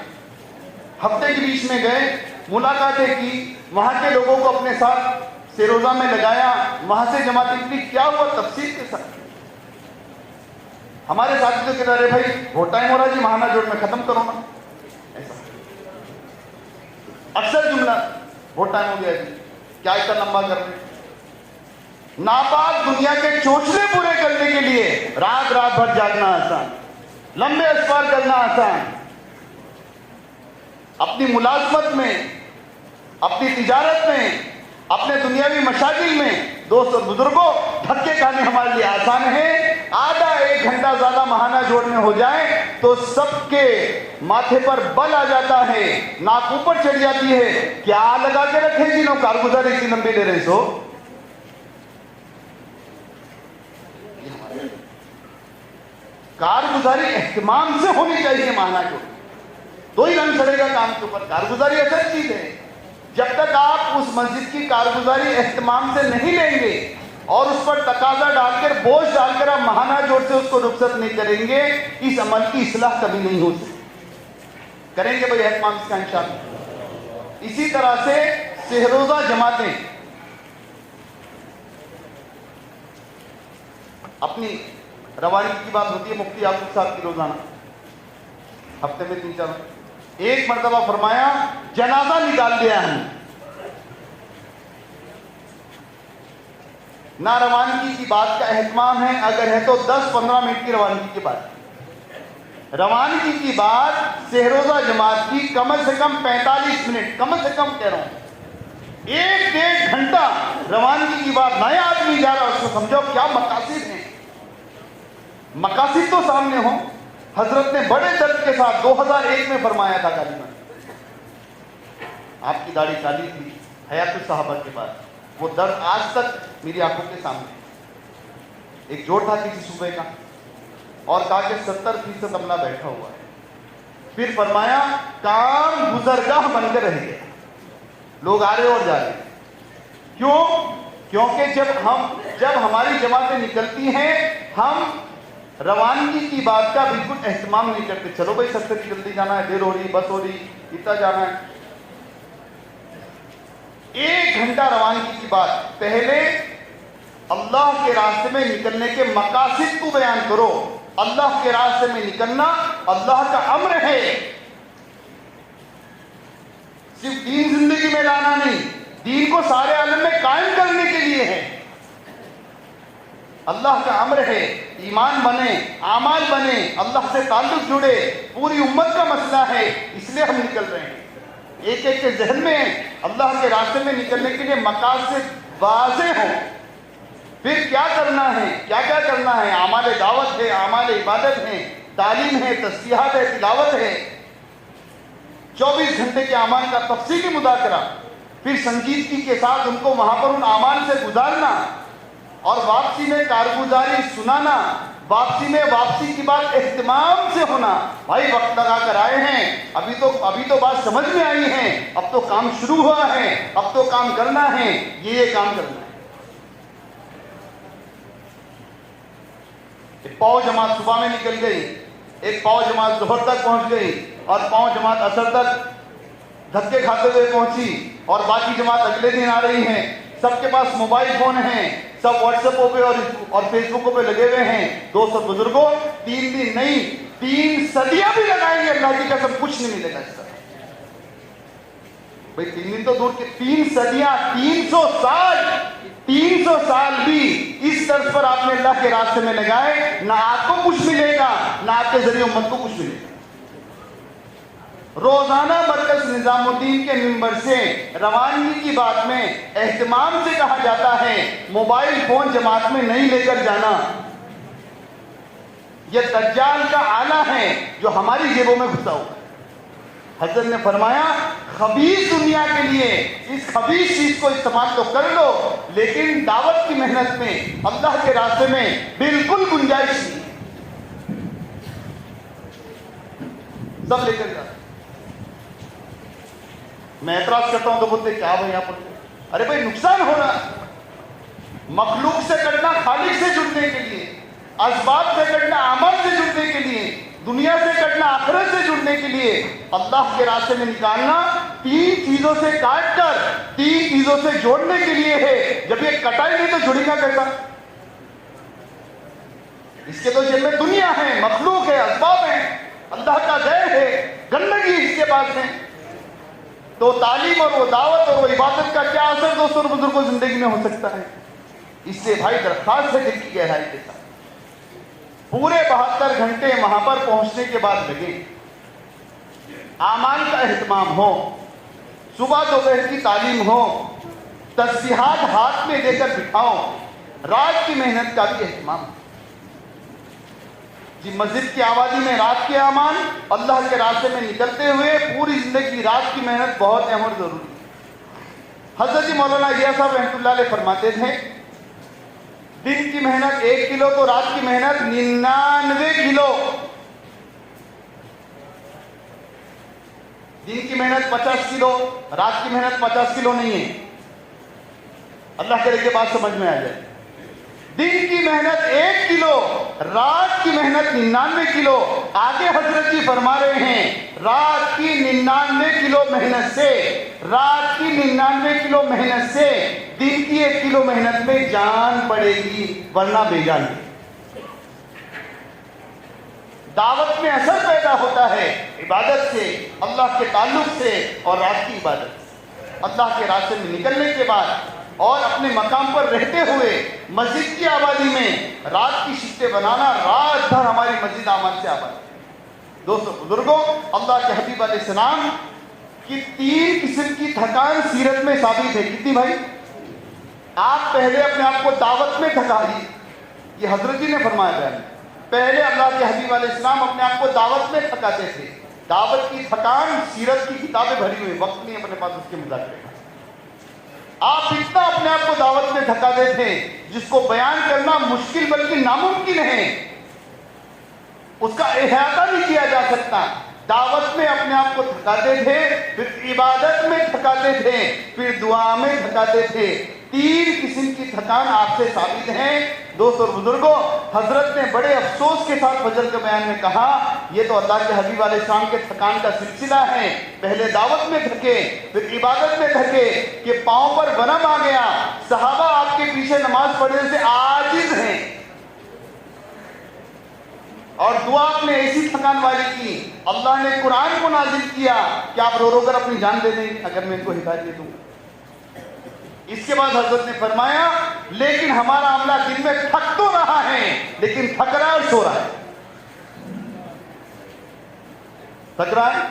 ہفتے کے بیچ میں گئے, ملاقاتیں کی, وہاں کے لوگوں کو اپنے ساتھ سیروزہ میں لگایا, وہاں سے جماعت نکلی, کیا ہوا تفصیل کے ساتھ. ہمارے ساتھی تو کہہ رہے بھائی وہ ٹائم ہو رہا جی, ماہانہ جوڑ میں ختم کرو نا. ایسا اکثر جملہ وہ ٹائم ہو گیا جی, کیا اتنا لمبا کر رہے. ناپاک دنیا کے چوچلے پورے کرنے کے لیے رات بھر جاگنا آسان, لمبے اسفار کرنا آسان. اپنی ملازمت میں, اپنی تجارت میں, اپنے دنیاوی مشاغل میں دوست اور بزرگوں دھکے کھانے ہمارے لیے آسان ہے. آدھا 1 گھنٹہ زیادہ ماہانہ جوڑ میں ہو جائے تو سب کے ماتھے پر بل آ جاتا ہے, ناک اوپر چڑھ جاتی ہے. کیا لگا کے رکھے جنہوں کارگزاری اتنی لمبی لے رہے سو. کارگزاری اہتمام سے ہونی چاہیے ماہانہ کے اوپر, تو ہی رنگ چڑھے گا کام کے اوپر. کارگزاری اصل چیز ہے. جب تک آپ اس مسجد کی کارگزاری اہتمام سے نہیں لیں گے اور اس پر تقاضا ڈال کر, بوجھ ڈال کر آپ ماہانہ جوڑ سے اس کو رخصت نہیں کریں گے, اس عمل کی اصلاح کبھی نہیں ہو سکتی. کریں گے بھائی اہتمام اس کا انشاءاللہ. اسی طرح سے سہروزہ جماعتیں اپنی روانگی کی بات ہوتی ہے مفتی یعقوب صاحب کی روزانہ, ہفتے میں 3-4 ایک مرتبہ فرمایا جنازہ نکال دیا ہم نہ روانگی کی بات کا اہتمام ہے, اگر ہے تو 10-15 منٹ کی روانگی کی بات. روانگی کی بات سہروزہ جماعت کی کم سے کم 45 منٹ, کم سے کم کہہ رہا ہوں 1-1.5 گھنٹہ روانگی کی بات. نیا آدمی جا رہا, اس کو سمجھو کیا مقاصد ہیں. مقاصد تو سامنے ہوں. حضرت نے بڑے درد کے ساتھ 2001 میں فرمایا تھا غالباً, آپ کی داڑھی کالی تھی حیات الصحابہ کے بعد, وہ درد آج تک میری آنکھوں کے سامنے. ایک جوڑ تھا کسی صوبے کا اور کہا کہ 70% عملہ بیٹھا ہوا ہے. پھر فرمایا کام گزرگاہ بن کر رہ گیا, لوگ آ رہے اور جا رہے. کیوں؟ کیونکہ جب ہماری جماعتیں نکلتی ہیں ہم روانگی کی بات کا بالکل اہتمام نہیں کرتے. چلو بھائی 70 کی جلدی جانا ہے, دیر ہو رہی, بس ہو رہی, اتنا جانا ہے. 1 گھنٹہ روانگی کی بات. پہلے اللہ کے راستے میں نکلنے کے مقاصد کو بیان کرو. اللہ کے راستے میں نکلنا اللہ کا امر ہے, صرف دین زندگی میں لانا نہیں, دین کو سارے عالم میں قائم کرنے کے لیے ہے. اللہ کا امر ہے, ایمان بنے, اعمال بنے, اللہ سے تعلق جڑے, پوری امت کا مسئلہ ہے, اس لیے ہم نکل رہے ہیں. ایک ایک کے ذہن میں اللہ کے راستے میں نکلنے کے لیے مقاصد واضح ہوں. پھر کیا کرنا ہے, کیا کیا کرنا ہے. اعمال دعوت ہے, اعمال عبادت ہے, تعلیم ہے, تسبیحات ہے, تلاوت ہے. 24 گھنٹے کے اعمال کا تفصیلی مذاکرہ, پھر سنجیدگی کے ساتھ ان کو وہاں پر ان اعمال سے گزارنا. اور واپسی میں کارگزاری سنانا، واپسی میں واپسی کی بات اہتمام سے ہونا. بھائی وقت لگا کر آئے ہیں، ابھی تو بات سمجھ میں آئی ہے، اب تو کام شروع ہوا ہے، اب تو کام کرنا ہے، یہ کام کرنا ہے. ایک پاؤ جماعت صبح میں نکل گئی، ایک پاؤ جماعت ظہر تک پہنچ گئی، اور پاؤ جماعت عصر تک دھکے کھاتے ہوئے پہنچی، اور باقی جماعت اگلے دن آ رہی ہیں. سب کے پاس موبائل فون ہیں، سب واٹس ایپوں پہ اور فیس بکوں پہ لگے ہوئے ہیں. دوستو بزرگوں، 3 دن نہیں 3 صدیاں بھی لگائیں گے، اللہ کی قسم کچھ نہیں ملے گا اس طرح. بھئی 3 دن تو دور کے، 3 صدیاں، 300 سال بھی اس طرز پر آپ نے اللہ کے راستے میں لگائے، نہ آپ کو کچھ ملے گا، نہ آپ کے ذریعے امت کو کچھ ملے گا. روزانہ مرکز نظام الدین کے ممبر سے روانگی کی بات میں اہتمام سے کہا جاتا ہے موبائل فون جماعت میں نہیں لے کر جانا. یہ دجال کا آلہ ہے جو ہماری جیبوں میں گھسا ہوا ہے. حضرت نے فرمایا خبیث دنیا کے لیے اس خبیث چیز کو استعمال تو کر لو، لیکن دعوت کی محنت میں اللہ کے راستے میں بالکل گنجائش نہیں. سب لے کر جاتے. میں اعتراض کرتا ہوں تو بولتے کیا بھائی یہاں پر، ارے بھائی نقصان ہو رہا ہے. مخلوق سے کٹنا خالق سے جڑنے کے لیے، اسباب سے کٹنا عمل سے جڑنے کے لیے، دنیا سے کٹنا آخرت سے جڑنے کے لیے، اللہ کے راستے میں نکالنا 3 چیزوں سے کاٹ کر 3 چیزوں سے جوڑنے کے لیے ہے. جب یہ کٹا ہی نہیں تو جڑے گا کیسا؟ اس کے تو جیب میں دنیا ہے، مخلوق ہے، اسباب ہے، اللہ کا غیر ہے، گندگی اس کے پاس ہے. تو تعلیم اور وہ دعوت اور وہ عبادت کا کیا اثر دوستوں اور بزرگوں زندگی میں ہو سکتا ہے؟ اس سے بھائی درخواست ہے دل کی گہرائی کے ساتھ، پورے 72 گھنٹے وہاں پر پہنچنے کے بعد لگے، اعمال کا اہتمام ہو، صبح دوپہر کی تعلیم ہو، تسبیحات ہاتھ میں لے کر بٹھاؤ، رات کی محنت کا بھی اہتمام ہو. جی مسجد کی آبادی میں رات کے اعمال، اللہ کے راستے میں نکلتے ہوئے پوری زندگی رات کی محنت بہت اہم اور ضروری ہے. حضرت مولانا الیاس صاحب رحمۃ اللہ علیہ فرماتے تھے دن کی محنت 1 کلو تو رات کی محنت 99 کلو. دن کی محنت 50 کلو، رات کی محنت 50 کلو نہیں ہے. اللہ کرے کہ بات سمجھ میں آ جائے. دن کی محنت 1 کلو، رات کی محنت 99 کلو. آگے حضرت جی فرما رہے ہیں رات کی 99 کلو محنت سے، رات کی 99 کلو محنت سے دن کی 1 کلو محنت میں جان پڑے گی، ورنہ بے جان. دعوت میں اثر پیدا ہوتا ہے عبادت سے، اللہ کے تعلق سے اور رات کی عبادت سے. اللہ کے راستے میں نکلنے کے بعد اور اپنے مقام پر رہتے ہوئے مسجد کی آبادی میں رات کی شفٹیں بنانا، رات بھر ہماری مسجد عمل سے آباد. دوستو بزرگوں، اللہ کے حبیب علیہ السلام کی 3 قسم کی تھکان سیرت میں ثابت ہے. کتنی بھائی؟ آپ پہلے اپنے آپ کو دعوت میں تھکائیے، یہ حضرت جی نے فرمایا ہے. پہلے اللہ کے حبیب علیہ السلام اپنے آپ کو دعوت میں تھکاتے تھے. دعوت کی تھکان سیرت کی کتابیں بھری ہوئی، وقت نہیں اپنے پاس اس کے مذاکرے کا. آپ اتنا اپنے آپ کو دعوت میں تھکاتے تھے جس کو بیان کرنا مشکل بلکہ ناممکن ہے، اس کا احاطہ نہیں کیا جا سکتا. دعوت میں اپنے آپ کو تھکاتے تھے، پھر عبادت میں تھکاتے تھے، پھر دعا میں تھکاتے تھے. 3 قسم کی تھکان آپ سے ثابت ہیں. دوستو اور بزرگوں، حضرت نے بڑے افسوس کے ساتھ فجر کے بیان میں کہا یہ تو اللہ کے حبیب علیہ السلام کے تھکان کا سلسلہ ہے. پہلے دعوت میں تھکے، پھر عبادت میں تھکے کہ پاؤں پر ورم آ گیا. صحابہ آپ کے پیچھے نماز پڑھنے سے عاجز ہیں، اور دعا آپ نے ایسی تھکان والی کی، اللہ نے قرآن کو نازل کیا کہ آپ رو رو کر اپنی جان دے دیں اگر میں ان کو ہدایت دے دوں. اس کے بعد حضرت نے فرمایا لیکن ہمارا عملہ دن میں تھک تو رہا ہے لیکن تھک رہا ہے اور سو رہا ہے. تھک رہا ہے،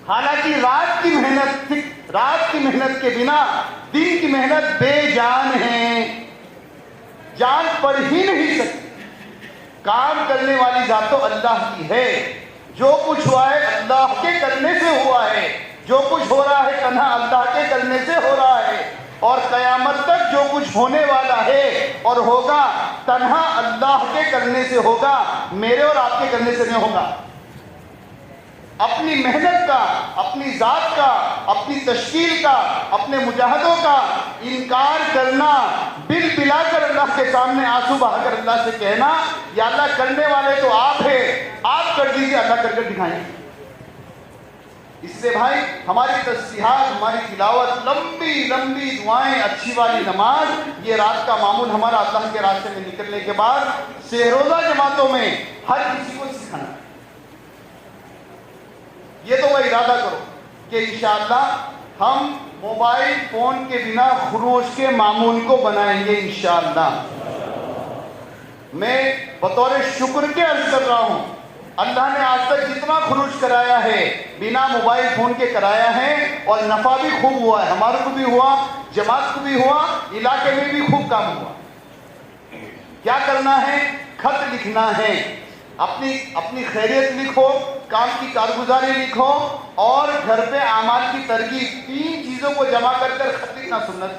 حالانکہ رات کی محنت کے بنا دن کی محنت بے جان ہے، جان پڑ ہی نہیں سکتی. کام کرنے والی ذات تو اللہ کی ہے. جو کچھ ہوا ہے اللہ کے کرنے سے ہوا ہے، جو کچھ ہو رہا ہے تنہا اللہ کے کرنے سے ہو رہا ہے. اور قیامت تک جو کچھ ہونے والا ہے اور ہوگا تنہا اللہ کے کرنے سے ہوگا، میرے اور آپ کے کرنے سے نہیں ہوگا۔ اپنی محنت کا، اپنی ذات کا، اپنی تشکیل کا، اپنے مجاہدوں کا انکار کرنا، بل بلا کر اللہ کے سامنے آنسو بہا کر اللہ سے کہنا یا اللہ کرنے والے تو آپ ہیں، آپ کر دیجئے، اللہ کر کر دکھائیں۔ اس لیے بھائی ہماری تسبیحات، ہماری تلاوت، لمبی لمبی دعائیں، اچھی والی نماز، یہ رات کا معمول ہمارا اللہ کے راستے میں نکلنے کے بعد سہ روزہ جماعتوں میں ہر کسی کو سکھانا۔ یہ تو وہ ارادہ کرو کہ انشاءاللہ ہم موبائل فون کے بنا خروج کے معمول کو بنائیں گے انشاءاللہ۔ میں بطور شکر کے عرض کر رہا ہوں، اللہ نے آج تک جتنا خروج کرایا ہے بنا موبائل فون کے کرایا ہے، اور نفع بھی خوب ہوا ہے، ہمارے کو بھی ہوا، جماعت کو بھی ہوا، علاقے میں بھی خوب کام ہوا۔ کیا کرنا ہے؟ خط لکھنا ہے، اپنی خیریت لکھو، کام کی کارگزاری لکھو، اور گھر پہ اعمال کی ترغیب، 3 چیزوں کو جمع کر کر خط لکھنا سنت۔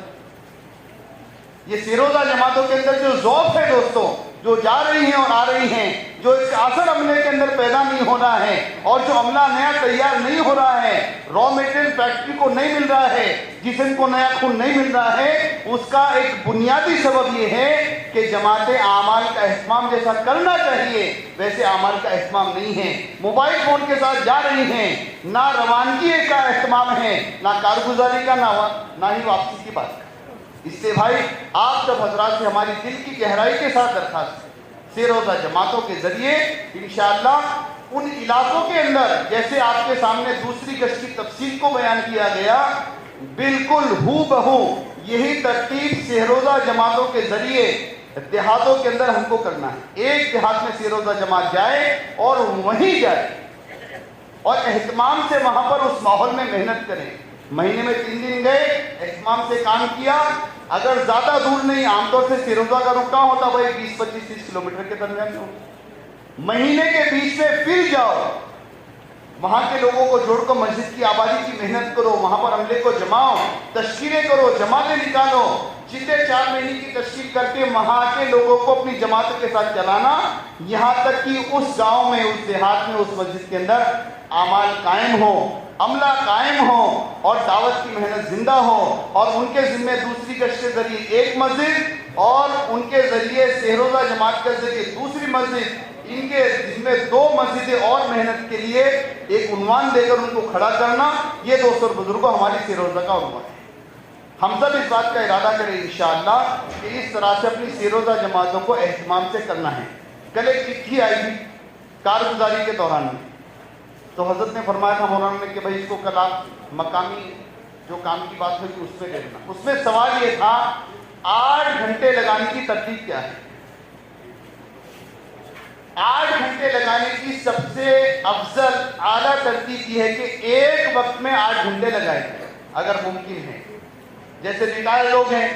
یہ سہ روزہ جماعتوں کے اندر جو ذوق ہے دوستوں، جو جا رہی ہیں اور آ رہی ہیں، جو اس کا اثر عملے کے اندر پیدا نہیں ہو رہا ہے، اور جو عملہ نیا تیار نہیں ہو رہا ہے، را میٹیریل فیکٹری کو نہیں مل رہا ہے، جسم کو نیا خون نہیں مل رہا ہے، اس کا ایک بنیادی سبب یہ ہے کہ جماعت اعمال کا اہتمام جیسا کرنا چاہیے ویسے اعمال کا اہتمام نہیں ہے، موبائل فون کے ساتھ جا رہی ہیں، نہ روانگی کا اہتمام ہے، نہ کارگزاری کا، نہ ہی واپسی کی بات۔ اس سے بھائی آپ سب حضرات سے ہماری دل کی گہرائی کے ساتھ درخواست ہے، سہ روزہ جماعتوں کے ذریعے انشاءاللہ ان علاقوں کے اندر جیسے آپ کے سامنے دوسری گشت کی تفصیل کو بیان کیا گیا، بالکل ہو بہو یہی ترتیب سہ روزہ جماعتوں کے ذریعے دیہاتوں کے اندر ہم کو کرنا ہے۔ ایک دیہات میں سہ روزہ جماعت جائے اور وہیں جائے اور اہتمام سے وہاں پر اس ماحول میں محنت کریں۔ مہینے میں 3 دن گئے، اہتمام سے کام کیا، اگر زیادہ دور نہیں، عام طور سے سہ روزہ کا رخ کہاں ہوتا بھائی 20-25-30 کلومیٹر کے درمیان میں ہو، مہینے کے بیچ میں پھر جاؤ، وہاں کے لوگوں کو جوڑ کر مسجد کی آبادی کی محنت کرو، وہاں پر عملے کو جماؤ، تشکیلیں کرو، جماعتیں نکالو، جتنے 4 مہینے کی تشکیل کر کے وہاں کے لوگوں کو اپنی جماعت کے ساتھ چلانا، یہاں تک کہ اس گاؤں میں، اس دیہات میں، اس مسجد کے اندر اعمال قائم ہو، عملہ قائم ہو، اور دعوت کی محنت زندہ ہو، اور ان کے ذمہ دوسری گشت کے ذریعے ایک مسجد، اور ان کے ذریعے سہ روزہ جماعت کے ذریعے دوسری مسجد، ان کے ذمہ 2 مسجدیں اور محنت کے لیے ایک عنوان دے کر ان کو کھڑا کرنا، یہ دوستوں اور بزرگوں ہماری سہ روزہ کا عنوان ہے۔ ہم سب اس بات کا ارادہ کریں انشاءاللہ کہ اس طرح سے اپنی سہ روزہ جماعتوں کو اہتمام سے کرنا ہے۔ کل ایک چٹھی آئی تھی کارگزاری کے دوران میں، تو حضرت نے فرمایا تھا مولانا نے کہ بھائی اس کو کل آپ مقامی جو کام کی بات ہوئی تھی اس پہ دے دینا۔ اس میں سوال یہ تھا 8 گھنٹے لگانے کی ترتیب کیا ہے؟ 8 گھنٹے لگانے کی سب سے افضل اعلیٰ ترتیب یہ ہے کہ ایک وقت میں 8 گھنٹے لگائیں اگر ممکن ہے۔ جیسے ریٹائر لوگ ہیں،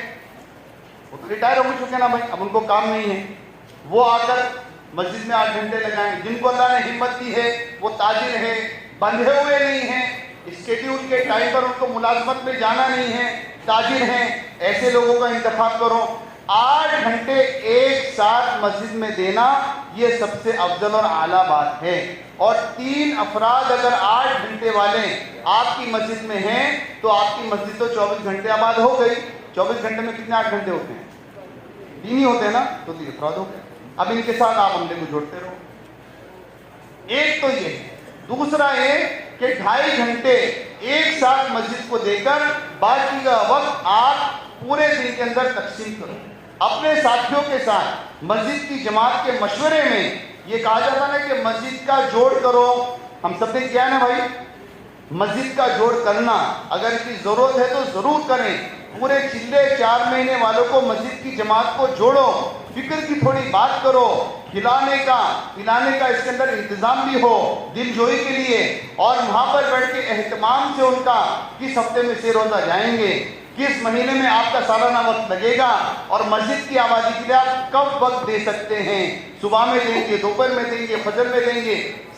وہ تو ریٹائر ہو چکے نا بھائی، اب ان کو کام نہیں ہے، وہ آ کر مسجد میں 8 گھنٹے لگائیں۔ جن کو اللہ نے ہمت دی ہے، وہ تاجر ہیں، بندھے ہوئے نہیں ہیں، اسکیڈیول کے ٹائم پر ان کو ملازمت میں جانا نہیں ہے، تاجر ہیں، ایسے لوگوں کا انتخاب کرو۔ 8 گھنٹے ایک ساتھ مسجد میں دینا یہ سب سے افضل اور اعلیٰ بات ہے۔ اور 3 افراد اگر 8 گھنٹے والے آپ کی مسجد میں ہیں تو آپ کی مسجد تو 24 گھنٹے آباد ہو گئی۔ 24 گھنٹے میں کتنے 8 گھنٹے ہوتے ہیں؟ 3 ہی ہوتے ہیں نا، تو 3 افراد ہو گئے۔ اب ان کے ساتھ آپ عملے کو جوڑتے رہو۔ ایک تو یہ ہے، دوسرا یہ کہ 2.5 گھنٹے ایک ساتھ مسجد کو دے کر باقی کا وقت آپ پورے دن کے اندر تقسیم کرو اپنے ساتھیوں کے ساتھ۔ مسجد کی جماعت کے مشورے میں یہ کہا جاتا ہے کہ مسجد کا جوڑ کرو، ہم سب نے کیا ہے نا بھائی، مسجد کا جوڑ کرنا، اگر اس کی ضرورت ہے تو ضرور کریں۔ پورے چلے 4 مہینے والوں کو مسجد کی جماعت کو جوڑو، فکر کی تھوڑی بات کرو، کھلانے کا پلانے کا اس کے اندر انتظام بھی ہو دل جوئی کے لیے، اور وہاں پر بیٹھ کے اہتمام سے ان کا کس ہفتے میں سہ روزہ جائیں گے، کس مہینے میں آپ کا سالانہ وقت لگے گا، اور مسجد کی آبادی کے لیے آپ کب وقت دے سکتے ہیں، صبح میں دیں گے، دوپہر میں دیں گے، فجر میں دیں گے،